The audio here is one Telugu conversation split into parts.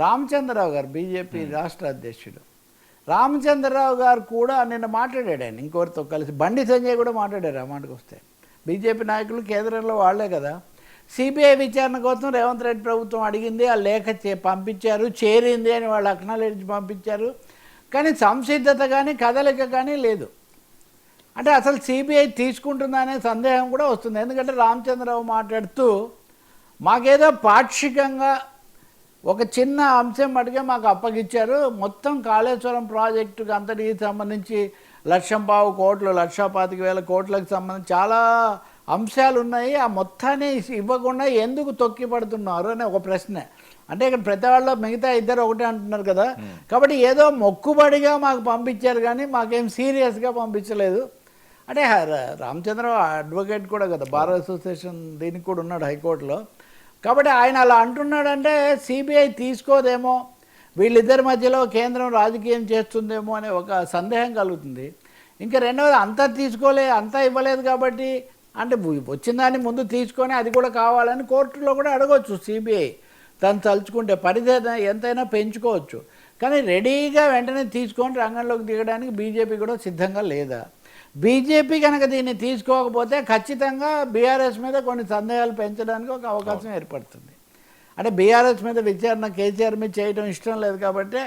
రామచంద్రరావు గారు బీజేపీ రాష్ట్ర అధ్యక్షుడు రామచంద్రరావు గారు కూడా నిన్న మాట్లాడాడు. ఆయన ఇంకొకరితో కలిసి బండి సంజయ్ కూడా మాట్లాడారు. ఆ మాటకు వస్తే బీజేపీ నాయకులు కేంద్రంలో వాళ్లే కదా. సిబిఐ విచారణ కోసం రేవంత్ రెడ్డి ప్రభుత్వం అడిగింది, ఆ లేఖ పంపించారు, చేరింది అని వాళ్ళు అక్నాలెడ్జ్ పంపించారు. కానీ సంసిద్ధత కానీ కదలిక కానీ లేదు. అంటే అసలు సిబిఐ తీసుకుంటుందనే సందేహం కూడా వస్తుంది. ఎందుకంటే రామచంద్రరావు మాట్లాడుతూ మాకేదో పాక్షికంగా ఒక చిన్న అంశం మటుకే మాకు అప్పగిచ్చారు, మొత్తం కాళేశ్వరం ప్రాజెక్టుకు అంతటికి సంబంధించి 1,25,000 కోట్లు 1,25,000 కోట్లకు సంబంధించి చాలా అంశాలు ఉన్నాయి, ఆ మొత్తాన్ని ఇవ్వకుండా ఎందుకు తొక్కి పడుతున్నారు అనే ఒక ప్రశ్న. అంటే ఇక్కడ ప్రతి వాళ్ళు మిగతా ఇద్దరు ఒకటే అంటున్నారు కదా. కాబట్టి ఏదో మొక్కుబడిగా మాకు పంపించారు కానీ మాకేం సీరియస్గా పంపించలేదు. అంటే రామచంద్రరావు అడ్వకేట్ కూడా కదా, బార్ అసోసియేషన్ దీనికి కూడా ఉన్నాడు హైకోర్టులో. కాబట్టి ఆయన అలా అంటున్నాడంటే సిబిఐ తీసుకోదేమో, వీళ్ళిద్దరి మధ్యలో కేంద్రం రాజకీయం చేస్తుందేమో అనే ఒక సందేహం కలుగుతుంది. ఇంకా రెండవది అంతా అంతా ఇవ్వలేదు కాబట్టి అంటే వచ్చిన దాన్ని ముందు తీసుకొని అది కూడా కావాలని కోర్టులో కూడా అడగవచ్చు సిబిఐ. తను తలుచుకుంటే పరిధి ఎంతైనా పెంచుకోవచ్చు. కానీ రెడీగా వెంటనే తీసుకొని రంగంలోకి దిగడానికి బీజేపీ కూడా సిద్ధంగా లేదా? బీజేపీ కనుక దీన్ని తీసుకోకపోతే ఖచ్చితంగా బీఆర్ఎస్ మీద కొన్ని సందేహాలు పెంచడానికి ఒక అవకాశం ఏర్పడుతుంది. అంటే బీఆర్ఎస్ మీద విచారణ కేసీఆర్ మీద చేయడం ఇష్టం లేదు కాబట్టి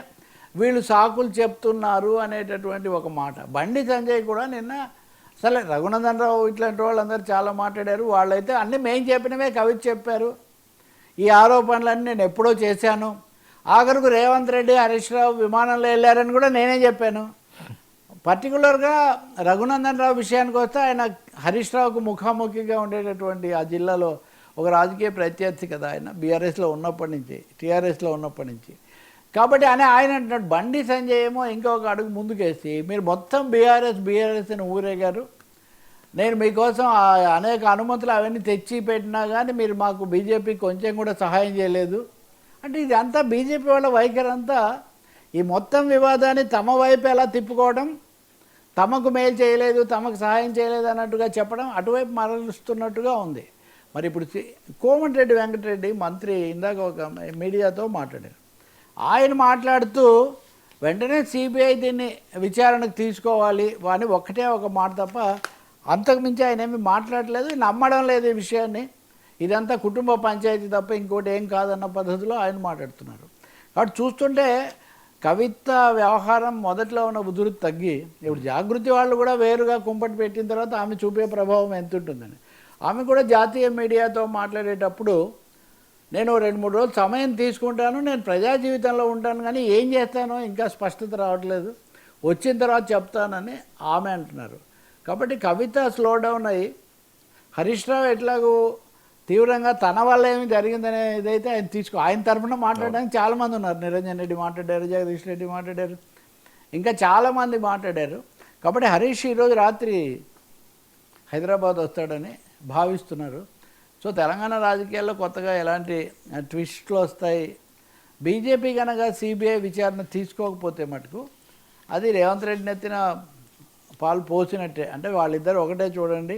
వీళ్ళు సాకులు చెప్తున్నారు అనేటటువంటి ఒక మాట. బండి సంజయ్ కూడా నిన్న సరే రఘునందన్ రావు ఇట్లాంటి వాళ్ళందరూ చాలా మాట్లాడారు. వాళ్ళైతే అన్నీ మేము చెప్పినవే కవిత చెప్పారు, ఈ ఆరోపణలన్నీ నేను ఎప్పుడో చేశాను, ఆఖరుకు రేవంత్ రెడ్డి హరీష్ రావు విమానంలో వెళ్ళారని కూడా నేనే చెప్పాను. పర్టికులర్గా రఘునందన్ రావు విషయానికి వస్తే ఆయన హరీష్ రావుకు ముఖాముఖిగా ఉండేటటువంటి ఆ జిల్లాలో ఒక రాజకీయ ప్రత్యర్థి కదా ఆయన, బీఆర్ఎస్లో ఉన్నప్పటి నుంచి, టీఆర్ఎస్లో ఉన్నప్పటి నుంచి. కాబట్టి ఆయన అంటున్నాడు బండి సంజయ్ ఏమో ఇంకొక అడుగు ముందుకేసి మీరు మొత్తం బీఆర్ఎస్ అని ఊరేగారు, నేను మీకోసం అనేక అనుమతులు అవన్నీ తెచ్చి పెట్టినా కానీ మీరు మాకు బీజేపీ కొంచెం కూడా సహాయం చేయలేదు అంటే ఇది అంతా బీజేపీ వాళ్ళ వైఖరి అంతా ఈ మొత్తం వివాదాన్ని తమ వైపు ఎలా తిప్పుకోవడం, తమకు మేలు చేయలేదు, తమకు సహాయం చేయలేదు అన్నట్టుగా చెప్పడం, అటువైపు మరలుస్తున్నట్టుగా ఉంది. మరి ఇప్పుడు కోమటిరెడ్డి వెంకటరెడ్డి మంత్రి ఇందాక ఒక మీడియాతో మాట్లాడారు. ఆయన మాట్లాడుతూ వెంటనే సిబిఐ దీన్ని విచారణకు తీసుకోవాలి అని ఒక్కటే ఒక మాట తప్ప అంతకుమించి ఆయన ఏమీ మాట్లాడలేదు, నమ్మడం లేదు ఈ విషయాన్ని. ఇదంతా కుటుంబ పంచాయతీ తప్ప ఇంకోటి ఏం కాదన్న పద్ధతిలో ఆయన మాట్లాడుతున్నారు. కాబట్టి చూస్తుంటే కవిత వ్యవహారం మొదట్లో ఉన్న ఉధృతి తగ్గి ఇప్పుడు జాగృతి వాళ్ళు కూడా వేరుగా కుంపటి పెట్టిన తర్వాత ఆమె చూపే ప్రభావం ఎంత ఉంటుందని ఆమె కూడా జాతీయ మీడియాతో మాట్లాడేటప్పుడు నేను 2-3 రోజులు సమయం తీసుకుంటాను, నేను ప్రజా జీవితంలో ఉంటాను కానీ ఏం చేస్తానో ఇంకా స్పష్టత రావట్లేదు, వచ్చిన తర్వాత చెప్తానని ఆమె అంటున్నారు. కాబట్టి కవిత స్లో డౌన్ అయ్యి హరీష్ రావు ఎట్లాగూ తీవ్రంగా తన వల్ల ఏమి జరిగిందనే ఇదైతే ఆయన తరఫున మాట్లాడడానికి చాలామంది ఉన్నారు. నిరంజన్ రెడ్డి మాట్లాడారు, జగదీష్ రెడ్డి మాట్లాడారు, ఇంకా చాలామంది మాట్లాడారు. కాబట్టి హరీష్ ఈరోజు రాత్రి హైదరాబాద్ వస్తాడని భావిస్తున్నారు. సో తెలంగాణ రాజకీయాల్లో కొత్తగా ఎలాంటి ట్విస్ట్లు వస్తాయి, బీజేపీ కనుక సిబిఐ విచారణ తీసుకోకపోతే మటుకు అది రేవంత్ రెడ్డి నెత్తిన పాలు పోసినట్టే. అంటే వాళ్ళిద్దరు ఒకటే చూడండి,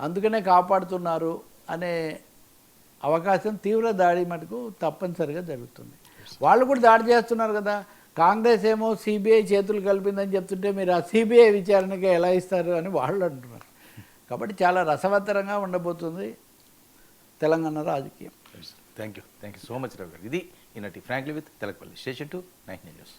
అందుకనే కాపాడుతున్నారు అనే అవకాశం తీవ్ర దాడి మటుకు తప్పనిసరిగా జరుగుతుంది. వాళ్ళు కూడా దాడి చేస్తున్నారు కదా. కాంగ్రెస్ ఏమో సిబిఐ చేతులు కలిపిందని చెప్తుంటే మీరు ఆ సిబిఐ విచారణకి ఎలా ఇస్తారు అని వాళ్ళు అంటున్నారు. కాబట్టి చాలా రసవత్తరంగా ఉండబోతుంది తెలంగాణ రాజకీయం. Thank you so much Ravi గారు. ఇది ఈనాటి frankly with Telakapalli. Station 2 9 news.